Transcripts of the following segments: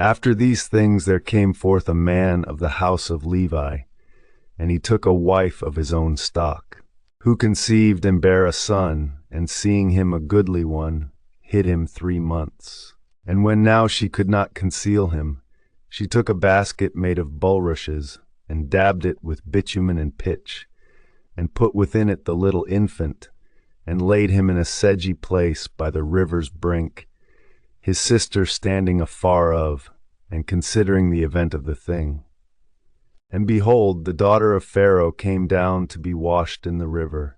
After these things there came forth a man of the house of Levi, and he took a wife of his own stock, who conceived and bare a son, and seeing him a goodly one, hid him 3 months. And when now she could not conceal him, she took a basket made of bulrushes, and dabbed it with bitumen and pitch, and put within it the little infant, and laid him in a sedgy place by the river's brink, his sister standing afar off, and considering the event of the thing. And behold, the daughter of Pharaoh came down to be washed in the river,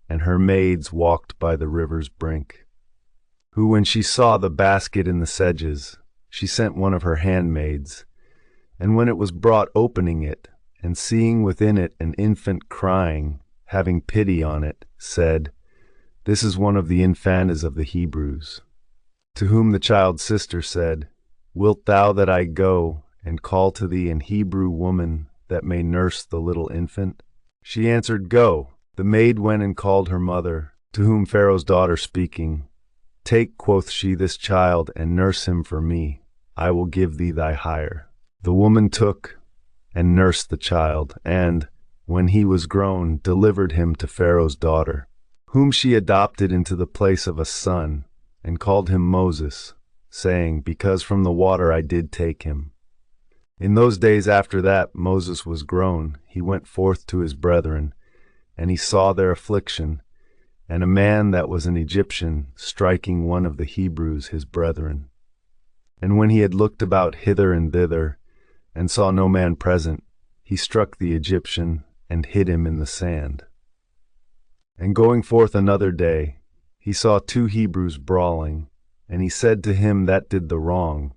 and her maids walked by the river's brink, who, when she saw the basket in the sedges, she sent one of her handmaids, and when it was brought, opening it, and seeing within it an infant crying, having pity on it, said, "This is one of the infantas of the Hebrews." To whom the child's sister said, "Wilt thou that I go and call to thee an Hebrew woman that may nurse the little infant?" She answered, "Go." The maid went and called her mother, to whom Pharaoh's daughter speaking, "Take," quoth she, "this child, and nurse him for me. I will give thee thy hire." The woman took and nursed the child, and, when he was grown, delivered him to Pharaoh's daughter, whom she adopted into the place of a son, and called him Moses, saying, "Because from the water I did take him." In those days after that Moses was grown, he went forth to his brethren, and he saw their affliction, and a man that was an Egyptian striking one of the Hebrews his brethren. And when he had looked about hither and thither, and saw no man present, he struck the Egyptian, and hid him in the sand. And going forth another day, he saw 2 Hebrews brawling, and he said to him that did the wrong,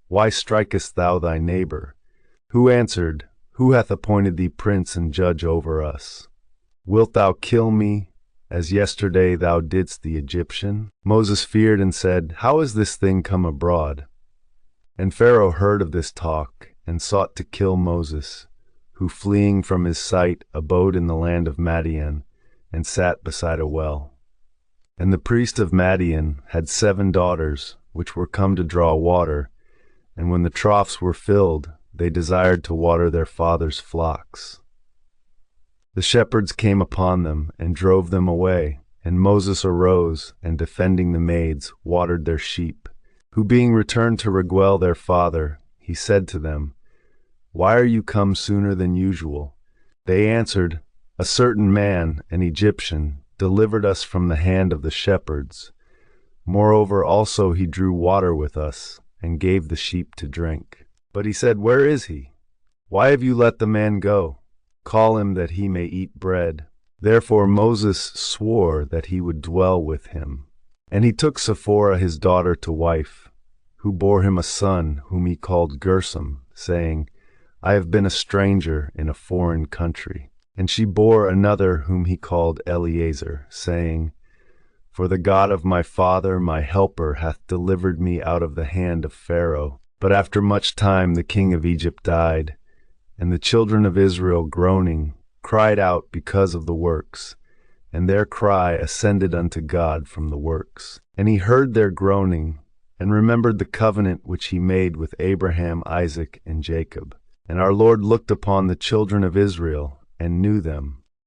"Why strikest thou thy neighbor?" Who answered, "Who hath appointed thee prince and judge over us? Wilt thou kill me, as yesterday thou didst the Egyptian?" Moses feared and said, "How is this thing come abroad?" And Pharaoh heard of this talk, and sought to kill Moses, who, fleeing from his sight, abode in the land of Madian, and sat beside a well. And the priest of Madian had 7 daughters, which were come to draw water, and when the troughs were filled, they desired to water their father's flocks. The shepherds came upon them, and drove them away, and Moses arose, and defending the maids, watered their sheep, who being returned to Raguel their father, he said to them, "Why are you come sooner than usual?" They answered, "A certain man, an Egyptian, delivered us from the hand of the shepherds. Moreover also he drew water with us, and gave the sheep to drink." But he said, "Where is he? Why have you let the man go? Call him that he may eat bread." Therefore Moses swore that he would dwell with him. And he took Zipporah his daughter to wife, who bore him a son, whom he called Gershom, saying, "I have been a stranger in a foreign country." And she bore another whom he called Eleazar, saying, "For the God of my father, my helper, hath delivered me out of the hand of Pharaoh." But after much time the king of Egypt died, and the children of Israel, groaning, cried out because of the works, and their cry ascended unto God from the works. And he heard their groaning, and remembered the covenant which he made with Abraham, Isaac, and Jacob. And our Lord looked upon the children of Israel, and knew them,